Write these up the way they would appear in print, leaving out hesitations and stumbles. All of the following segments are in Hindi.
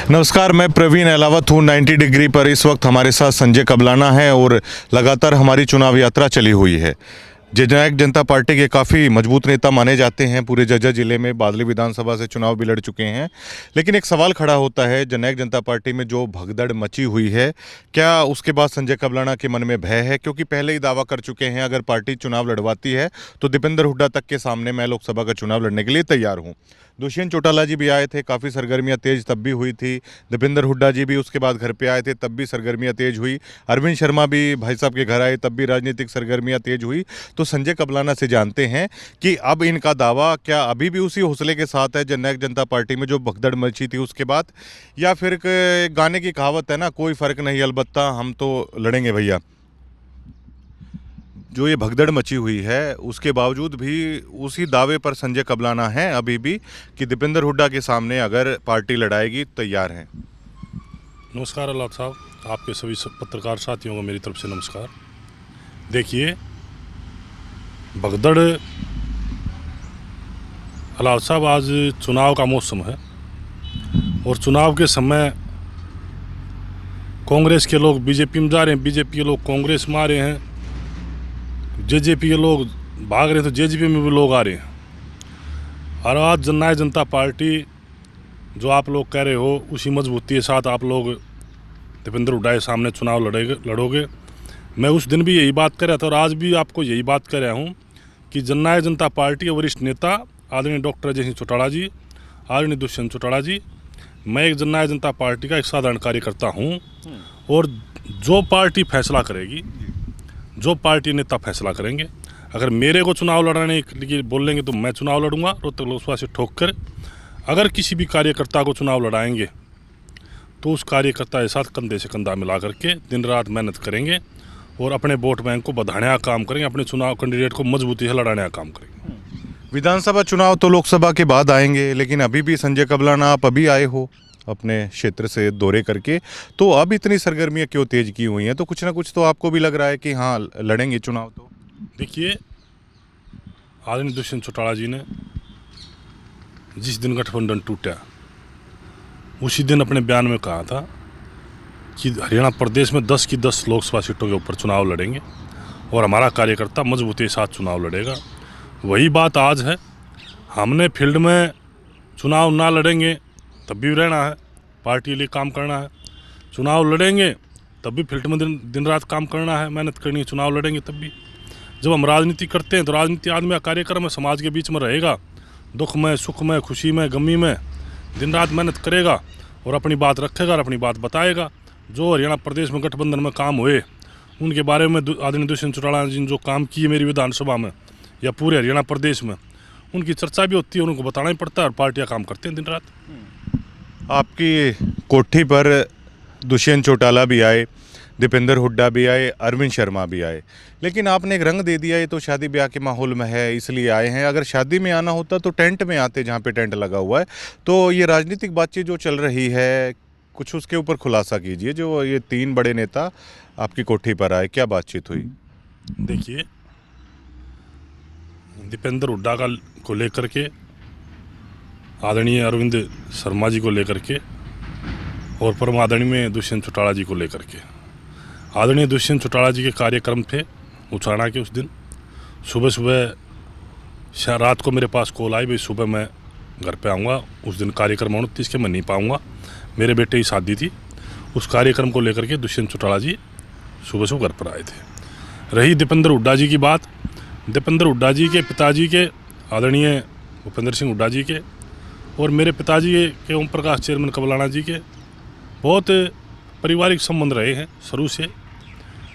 नमस्कार, मैं प्रवीण अहलावत हूँ 90 डिग्री पर। इस वक्त हमारे साथ संजय कबलाना है और लगातार हमारी चुनाव यात्रा चली हुई है। जननायक जनता पार्टी के काफ़ी मजबूत नेता माने जाते हैं। पूरे जज्जर जिले में बादली विधानसभा से चुनाव भी लड़ चुके हैं। लेकिन एक सवाल खड़ा होता है, जननायक जनता पार्टी में जो भगदड़ मची हुई है, क्या उसके बाद संजय कबलाना के मन में भय है? क्योंकि पहले ही दावा कर चुके हैं, अगर पार्टी चुनाव लड़वाती है तो दीपेंद्र हुड्डा तक के सामने मैं लोकसभा का चुनाव लड़ने के लिए तैयार हूँ। दुष्यंत चौटाला जी भी आए थे, काफ़ी सरगर्मियां तेज तब भी हुई थी। दीपेंद्र हुड्डा जी भी उसके बाद घर पे आए थे, तब भी सरगर्मियां तेज हुई। अरविंद शर्मा भी भाई साहब के घर आए, तब भी राजनीतिक सरगर्मियां तेज हुई। तो संजय कबलाना से जानते हैं कि अब इनका दावा क्या अभी भी उसी हौसले के साथ है जननायक जनता पार्टी में जो भगदड़ मची थी उसके बाद, या फिर गाने की कहावत है ना, कोई फ़र्क नहीं अलबत्ता हम तो लड़ेंगे भैया। जो ये भगदड़ मची हुई है उसके बावजूद भी उसी दावे पर संजय कबलाना हैं अभी भी कि दीपेंद्र हुड्डा के सामने अगर पार्टी लड़ाएगी तैयार हैं। नमस्कार अलाव साहब, आपके सभी पत्रकार साथियों को मेरी तरफ से नमस्कार। देखिए, भगदड़ अलाव साहब, आज चुनाव का मौसम है और चुनाव के समय कांग्रेस के लोग बीजेपी में जा रहे हैं, बीजेपी के लोग कांग्रेस में आ रहे हैं, जेजेपी के लोग भाग रहे हैं तो जेजेपी में भी लोग आ रहे हैं। और आज जननायक जनता पार्टी जो आप लोग कह रहे हो उसी मजबूती के साथ आप लोग दीपेंद्र हुड्डा के सामने चुनाव लड़ोगे। मैं उस दिन भी यही बात कर रहा था और आज भी आपको यही बात कर रहा हूँ कि जननायक जनता पार्टी के वरिष्ठ नेता आदरणीय डॉक्टर अजय सिंह चौटाला जी, आदरणीय दुष्यंत चौटाला जी, मैं एक जननायक जनता पार्टी का एक साधारण कार्यकर्ता हूँ और जो पार्टी फैसला करेगी, जो पार्टी नेता फैसला करेंगे, अगर मेरे को चुनाव लड़ाने के लिए बोलेंगे तो मैं चुनाव लड़ूंगा रोहतक लोकसभा से ठोक कर। अगर किसी भी कार्यकर्ता को चुनाव लड़ाएंगे तो उस कार्यकर्ता के साथ कंधे से कंधा मिला करके दिन रात मेहनत करेंगे और अपने वोट बैंक को बढ़ाने का काम करेंगे, अपने चुनाव कैंडिडेट को मजबूती से लड़ाने का काम करेंगे। विधानसभा चुनाव तो लोकसभा के बाद आएंगे, लेकिन अभी भी संजय कबलाना आप अभी आए हो अपने क्षेत्र से दौरे करके, तो अब इतनी सरगर्मियां क्यों तेज की हुई हैं? तो कुछ ना कुछ तो आपको भी लग रहा है कि हाँ लड़ेंगे चुनाव। तो देखिए, आदरणीय दुष्यंत चौटाला जी ने जिस दिन गठबंधन टूटा उसी दिन अपने बयान में कहा था कि हरियाणा प्रदेश में 10 की 10 लोकसभा सीटों के ऊपर चुनाव लड़ेंगे और हमारा कार्यकर्ता मजबूती के साथ चुनाव लड़ेगा। वही बात आज है। हमने फील्ड में चुनाव ना लड़ेंगे तब भी रहना है, पार्टी के लिए काम करना है। चुनाव लड़ेंगे तब भी फील्ड में दिन रात काम करना है, मेहनत करनी है। चुनाव लड़ेंगे तब भी। जब हम राजनीति करते हैं तो राजनीति आदमी का कार्यक्रम है, समाज के बीच में रहेगा, दुख में, सुख में, खुशी में, गमी में दिन रात मेहनत करेगा और अपनी बात रखेगा और अपनी बात बताएगा। जो हरियाणा प्रदेश में गठबंधन में काम हुए उनके बारे में आदरणीय दुष्यंत चौटाला जी ने जो काम किए मेरी विधानसभा में या पूरे हरियाणा प्रदेश में, उनकी चर्चा भी होती है, उनको बताना ही पड़ता है और पार्टियाँ काम करते हैं दिन रात। आपकी कोठी पर दुष्यंत चौटाला भी आए, दीपेंद्र हुड्डा भी आए, अरविंद शर्मा भी आए, लेकिन आपने एक रंग दे दिया, ये तो शादी ब्याह के माहौल में है इसलिए आए हैं। अगर शादी में आना होता तो टेंट में आते, जहाँ पे टेंट लगा हुआ है। तो ये राजनीतिक बातचीत जो चल रही है, कुछ उसके ऊपर खुलासा कीजिए। जो ये 3 बड़े नेता आपकी कोठी पर आए, क्या बातचीत हुई? देखिए, दीपेंद्र हुड्डा को लेकर के, आदरणीय अरविंद शर्मा जी को लेकर के और परम आदरणीय दुष्यंत चौटाला जी को लेकर के। आदरणीय दुष्यंत चौटाला जी के कार्यक्रम थे उचाना के। उस दिन सुबह सुबह रात को मेरे पास कॉल आई, भाई सुबह मैं घर पे आऊँगा, उस दिन कार्यक्रम 29 के मैं नहीं पाऊँगा, मेरे बेटे की शादी थी। उस कार्यक्रम को लेकर के दुष्यंत चौटाला जी सुबह सुबह घर पर आए थे। रही दीपेंद्र हुड्डा जी की बात, दीपेंद्र हुड्डा जी के पिताजी के आदरणीय भूपेंद्र सिंह हुड्डा जी के और मेरे पिताजी के ओम प्रकाश चेयरमैन कबलाना जी के बहुत पारिवारिक संबंध रहे हैं शुरू से।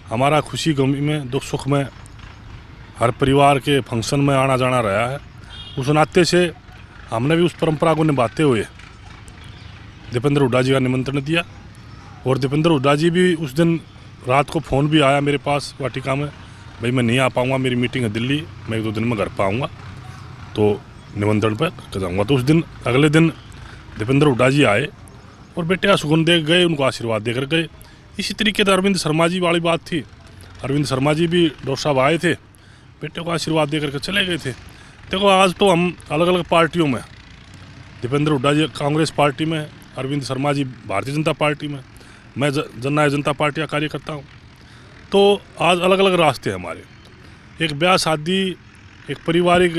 हमारा खुशी गमी में, दुख सुख में, हर परिवार के फंक्शन में आना जाना रहा है। उस नाते से हमने भी उस परंपरा को निभाते हुए दीपेंद्र हुड्डा जी का निमंत्रण दिया और दीपेंद्र हुड्डा जी भी उस दिन रात को फ़ोन भी आया मेरे पास वाटिका में, भाई मैं नहीं आ पाऊँगा, मेरी मीटिंग है दिल्ली, मैं 1-2 दिन में घर पर आऊँगा तो निमंत्रण पर करके जाऊँगा। तो उस दिन अगले दिन दीपेंद्र हुड्डा जी आए और बेटे का सुगंध दे गए, उनको आशीर्वाद देकर गए। इसी तरीके से अरविंद शर्मा जी वाली बात थी। अरविंद शर्मा जी भी डॉक्टर साहब आए थे, बेटे को आशीर्वाद देकर के चले गए थे। देखो, आज तो हम अलग अलग पार्टियों में, दीपेंद्र हुड्डा जी कांग्रेस पार्टी में, अरविंद शर्मा जी भारतीय जनता पार्टी में, मैं जननायक जनता पार्टी का कार्यकर्ता हूँ। तो आज अलग अलग रास्ते हैं हमारे। एक ब्याह शादी, एक पारिवारिक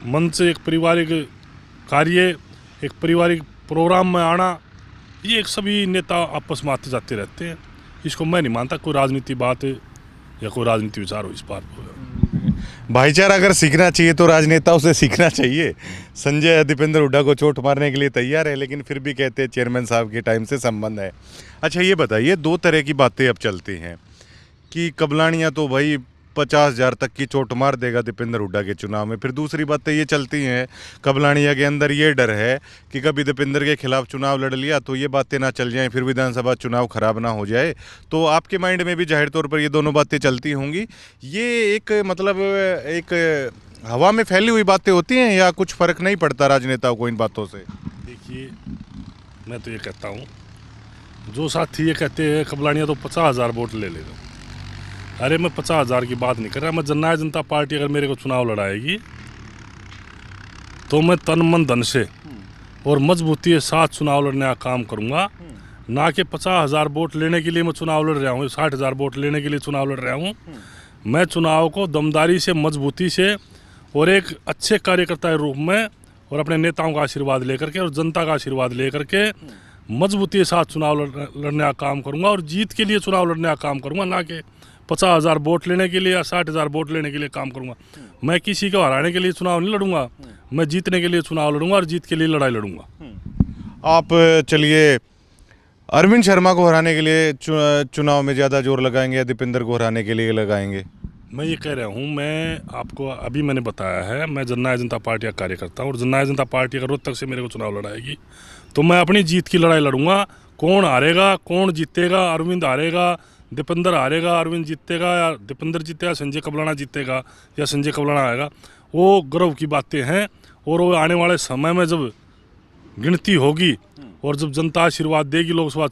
मंच, एक पारिवारिक कार्य, एक पारिवारिक प्रोग्राम में आना, ये एक सभी नेता आपस में आते जाते रहते हैं। इसको मैं नहीं मानता कोई राजनीति बात या कोई राजनीति विचार हो इस बात पर। भाईचारा अगर सीखना चाहिए तो राजनेताओं से सीखना चाहिए। संजय दीपेंद्र हुड्डा को चोट मारने के लिए तैयार है, लेकिन फिर भी कहते हैं चेयरमैन साहब के टाइम से संबंध है। अच्छा ये बताइए, दो तरह की बातें अब चलती हैं कि कबलानिया तो भाई 50,000 तक की चोट मार देगा दीपेंद्र हुड्डा के चुनाव में। फिर दूसरी बातें ये चलती हैं, कबलानिया के अंदर ये डर है कि कभी दीपेंद्र के खिलाफ चुनाव लड़ लिया तो ये बातें ना चल जाएं, फिर विधानसभा चुनाव खराब ना हो जाए। तो आपके माइंड में भी जाहिर तौर पर ये दोनों बातें चलती होंगी। ये एक मतलब एक हवा में फैली हुई बातें होती हैं या कुछ फ़र्क नहीं पड़ता राजनेताओं को इन बातों से? देखिए, मैं तो ये कहता हूँ, जो साथी ये कहते हैं कबलानिया तो 50,000 वोट ले लेगा, अरे मैं 50,000 की बात नहीं कर रहा। मैं जननायक जनता पार्टी अगर मेरे को चुनाव लड़ाएगी तो मैं तन मन धन से और मजबूती के साथ चुनाव लड़ने का काम करूँगा। ना कि 50,000 वोट लेने के लिए मैं चुनाव लड़ रहा हूँ, 60,000 वोट लेने के लिए चुनाव लड़ रहा हूँ। मैं चुनाव को दमदारी से, मजबूती से और एक अच्छे कार्यकर्ता के रूप में और अपने नेताओं का आशीर्वाद लेकर के और जनता का आशीर्वाद लेकर के मजबूती के साथ चुनाव लड़ने का काम करूँगा और जीत के लिए चुनाव लड़ने का काम करूँगा। ना कि 50,000 वोट लेने के लिए या 60,000 वोट लेने के लिए काम करूँगा। मैं किसी को हराने के लिए चुनाव नहीं लड़ूंगा, मैं जीतने के लिए चुनाव लड़ूंगा और जीत के लिए लड़ाई लड़ूंगा। आप चलिए अरविंद शर्मा को हराने के लिए चुनाव में ज़्यादा जोर लगाएंगे या दीपेंद्र को हराने के लिए लगाएंगे? मैं ये कह रहा हूँ, मैं आपको अभी मैंने बताया है, मैं जननायक जनता पार्टी का कार्यकर्ता हूँ और जननायक जनता पार्टी अगर रोहतक से मेरे को चुनाव लड़ाएगी तो मैं अपनी जीत की लड़ाई लड़ूंगा। कौन हारेगा, कौन जीतेगा, अरविंद हारेगा, दीपेंद्र हारेगा, अरविंद जीतेगा या दीपेंद्र जीतेगा, संजय कबलाना जीतेगा या संजय कबलाना आएगा, वो गर्व की बातें हैं। और वो आने वाले समय में जब गिनती होगी और जब जनता आशीर्वाद देगी, लोकसभा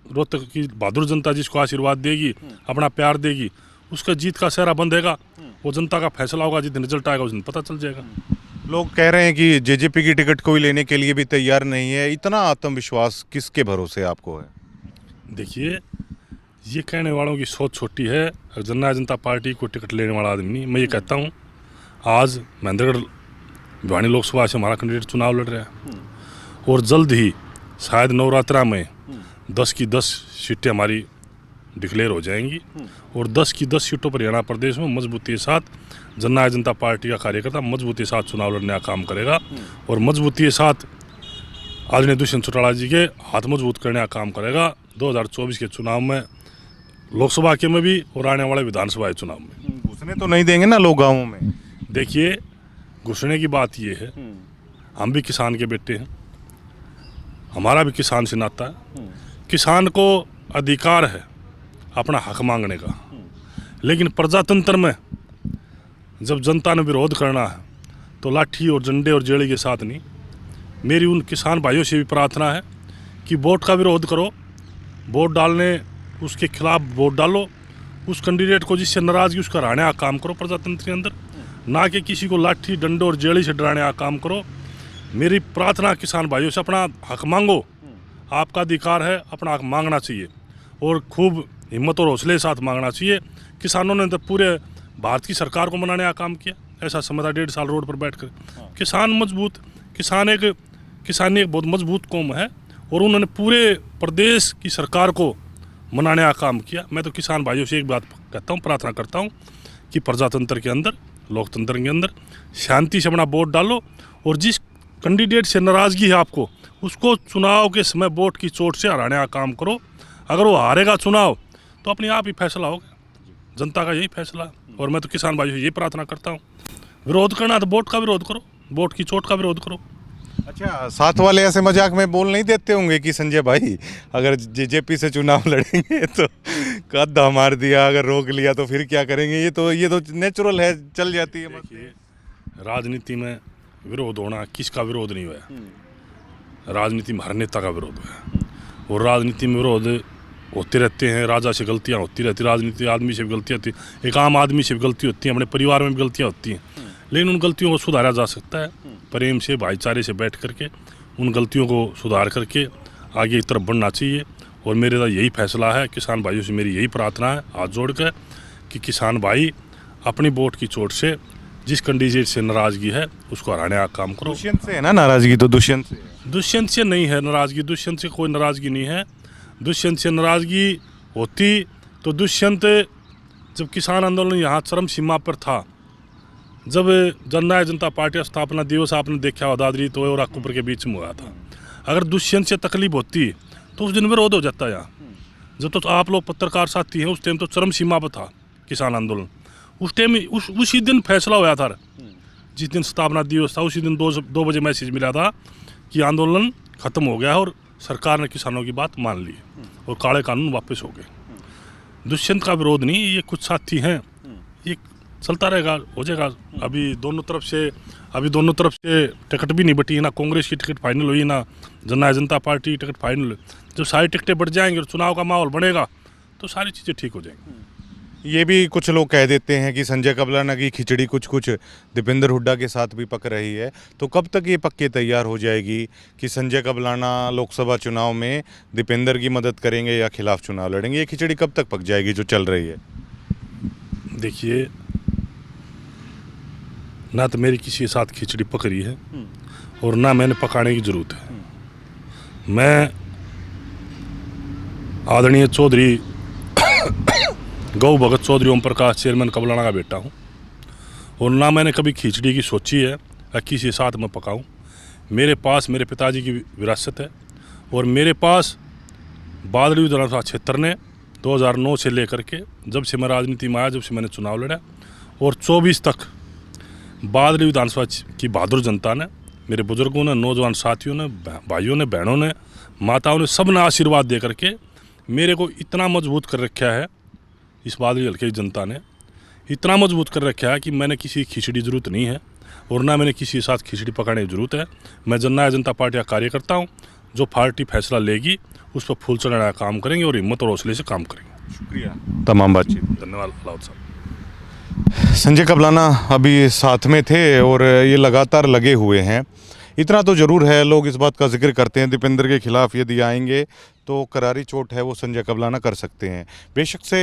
रोहतक की बहादुर जनता जिसको आशीर्वाद देगी, अपना प्यार देगी, उसका जीत का सेहरा बंधेगा। वो जनता का फैसला होगा, जिस दिन रिजल्ट आएगा उस दिन पता चल जाएगा। लोग कह रहे हैं कि जेजेपी की टिकट कोई लेने के लिए भी तैयार नहीं है। इतना आत्मविश्वास किसके भरोसे आपको है? देखिए, ये कहने वालों की सोच छोटी है। जननायक जनता पार्टी को टिकट लेने वाला आदमी नहीं। मैं ये कहता हूँ, आज महेंद्रगढ़ भिवानी लोकसभा से हमारा कैंडिडेट चुनाव लड़ रहा है और जल्द ही शायद नवरात्रा में 10 की 10 सीटें हमारी डिक्लेयर हो जाएंगी और 10 की 10 सीटों पर हरियाणा प्रदेश में मजबूती के साथ जननायक जनता पार्टी का कार्यकर्ता मजबूती के साथ चुनाव लड़ने का काम करेगा और मजबूती के साथ आदरणीय दुष्यंत चौटाला जी के हाथ मजबूत करने का काम करेगा 2024 के चुनाव में, लोकसभा के में भी और आने वाले विधानसभा के चुनाव में। घुसने तो नहीं देंगे ना लोग गाँवों में? देखिए, घुसने की बात ये है, हम भी किसान के बेटे हैं, हमारा भी किसान से नाता है। किसान को अधिकार है अपना हक मांगने का, लेकिन प्रजातंत्र में जब जनता ने विरोध करना है तो लाठी और झंडे और जेड़ी के साथ नहीं। मेरी उन किसान भाइयों से भी प्रार्थना है कि वोट का विरोध करो, वोट डालने उसके खिलाफ वोट डालो, उस कैंडिडेट को जिससे नाराजगी उसका हराने का काम करो प्रजातंत्र के अंदर, ना कि किसी को लाठी डंडे और जेड़ी से डराने का काम करो। मेरी प्रार्थना किसान भाइयों से, अपना हक मांगो, आपका अधिकार है, अपना हक मांगना चाहिए और खूब हिम्मत और हौसले के साथ मांगना चाहिए। किसानों ने तो पूरे भारत की सरकार को मनाने का काम किया, ऐसा समय था 1.5 साल रोड पर बैठ कर। किसान मजबूत, किसानी एक बहुत मजबूत कौम है और उन्होंने पूरे प्रदेश की सरकार को मनाने का काम किया। मैं तो किसान भाइयों से एक बात कहता हूँ, प्रार्थना करता हूँ कि प्रजातंत्र के अंदर, लोकतंत्र के अंदर शांति से अपना वोट डालो और जिस कैंडिडेट से नाराज़गी है आपको, उसको चुनाव के समय वोट की चोट से हराने का काम करो। अगर वो हारेगा चुनाव तो अपने आप ही फैसला होगा, जनता का यही फैसला है। और मैं तो किसान भाइयों से ये प्रार्थना करता हूँ, विरोध करना तो वोट का विरोध करो, वोट की चोट का विरोध करो। अच्छा, साथ वाले ऐसे मजाक में बोल नहीं देते होंगे कि संजय भाई अगर जेजेपी से चुनाव लड़ेंगे तो कद्दा मार दिया, अगर रोक लिया तो फिर क्या करेंगे? ये तो नेचुरल है, चल जाती है। देखिए, राजनीति में विरोध होना किसका विरोध नहीं हुआ, राजनीति में हर नेता का विरोध हुआ और राजनीति में विरोध होते रहते हैं। राजा से गलतियां होती रहती, राजनीति आदमी से भी गलतियां होती, एक आम आदमी से भी गलती होती है, अपने परिवार में भी गलतियां होती हैं, लेकिन उन गलतियों को सुधारा जा सकता है प्रेम से, भाईचारे से बैठ करके उन गलतियों को सुधार करके आगे की तरफ बढ़ना चाहिए। और मेरे तो यही फैसला है, किसान भाइयों से मेरी यही प्रार्थना है हाथ जोड़ कर कि किसान भाई अपनी वोट की चोट से जिस कैंडिडेट से नाराज़गी है उसको हराने का काम करो। दुष्यंत से है ना नाराजगी, तो दुष्यंत से है। दुष्यंत से नहीं है नाराज़गी, दुष्यंत से कोई नाराज़गी नहीं है। दुष्यंत से नाराज़गी होती तो दुष्यंत जब किसान आंदोलन यहाँ चरम सीमा पर था, जब जननायक जनता पार्टी का स्थापना दिवस आपने देखा हो दादरी तो और अक्टूबर के बीच में हुआ था, अगर दुष्यंत से तकलीफ होती तो उस दिन विरोध हो जाता यहाँ। जब तो आप लोग पत्रकार साथी हैं, उस टाइम तो चरम सीमा पर था किसान आंदोलन। उस टाइम उसी दिन फैसला हुआ था, जिस दिन स्थापना दिवस था उसी दिन 2 बजे मैसेज मिला था कि आंदोलन खत्म हो गया है और सरकार ने किसानों की बात मान ली और काले कानून वापस हो गए। दुष्यंत का विरोध नहीं, ये कुछ साथी हैं, ये चलता रहेगा, हो जाएगा। अभी दोनों तरफ से टिकट भी नहीं बटी है, ना कांग्रेस की टिकट फाइनल हुई ना जननायक जनता पार्टी की टिकट फाइनल। जब सारी टिकटें बढ़ जाएंगी और चुनाव का माहौल बनेगा तो सारी चीज़ें ठीक हो जाएंगी। ये भी कुछ लोग कह देते हैं कि संजय कबलाना की खिचड़ी कुछ दीपेंद्र हुड्डा के साथ भी पक रही है, तो कब तक ये पक्के तैयार हो जाएगी कि संजय कबलाना लोकसभा चुनाव में दीपेंद्र की मदद करेंगे या खिलाफ चुनाव लड़ेंगे? ये खिचड़ी कब तक पक जाएगी जो चल रही है? देखिए, ना तो मेरी किसी के साथ खिचड़ी पक रही है और ना मैंने पकाने की ज़रूरत है। मैं आदरणीय चौधरी गौ भगत चौधरी ओम प्रकाश चेयरमैन कबलाना का बेटा हूँ और ना मैंने कभी खिचड़ी की सोची है या किसी के साथ मैं पकाऊँ। मेरे पास मेरे पिताजी की विरासत है और मेरे पास बादली विधानसभा क्षेत्र ने 2009 से लेकर के जब से मैं राजनीति में आया, जब से मैंने चुनाव लड़ा और 24 तक बादली विधानसभा की बहादुर जनता ने, मेरे बुजुर्गों ने, नौजवान साथियों ने, भाइयों ने, बहनों ने, माताओं ने, सब ने आशीर्वाद दे करके मेरे को इतना मजबूत कर रखा है। इस बादली हल्के की जनता ने इतना मजबूत कर रखा है कि मैंने किसी खिचड़ी ज़रूरत नहीं है और ना मैंने किसी के साथ खिचड़ी पकाने की ज़रूरत है। मैं जननायक जनता पार्टी का कार्यकर्ता हूँ, जो पार्टी फैसला लेगी उस पर फूल चढ़ाने का काम करेंगे और हिम्मत और हौसले से काम करेंगे। शुक्रिया तमाम बातचीत। धन्यवाद अलाउद साहब। संजय कबलाना अभी साथ में थे और ये लगातार लगे हुए हैं। इतना तो ज़रूर है, लोग इस बात का जिक्र करते हैं दीपेंद्र के खिलाफ यदि आएंगे तो करारी चोट है वो संजय कबलाना कर सकते हैं। बेशक से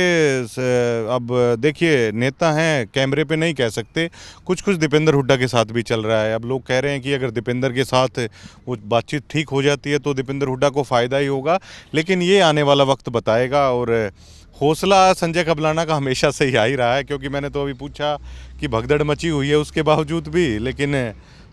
अब देखिए, नेता हैं, कैमरे पे नहीं कह सकते, कुछ दीपेंद्र हुड्डा के साथ भी चल रहा है। अब लोग कह रहे हैं कि अगर दीपेंद्र के साथ वो बातचीत ठीक हो जाती है तो दीपेंद्र हुड्डा को फ़ायदा ही होगा, लेकिन ये आने वाला वक्त बताएगा। और हौसला संजय कबलाना का हमेशा से ही आ ही रहा है, क्योंकि मैंने तो अभी पूछा कि भगदड़ मची हुई है उसके बावजूद भी, लेकिन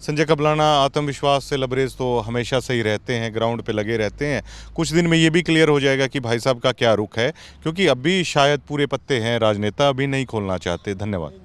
संजय कबलाना आत्मविश्वास से लबरेज तो हमेशा से ही रहते हैं, ग्राउंड पे लगे रहते हैं। कुछ दिन में ये भी क्लियर हो जाएगा कि भाई साहब का क्या रुख है, क्योंकि अभी शायद पूरे पत्ते हैं, राजनेता अभी नहीं खोलना चाहते। धन्यवाद।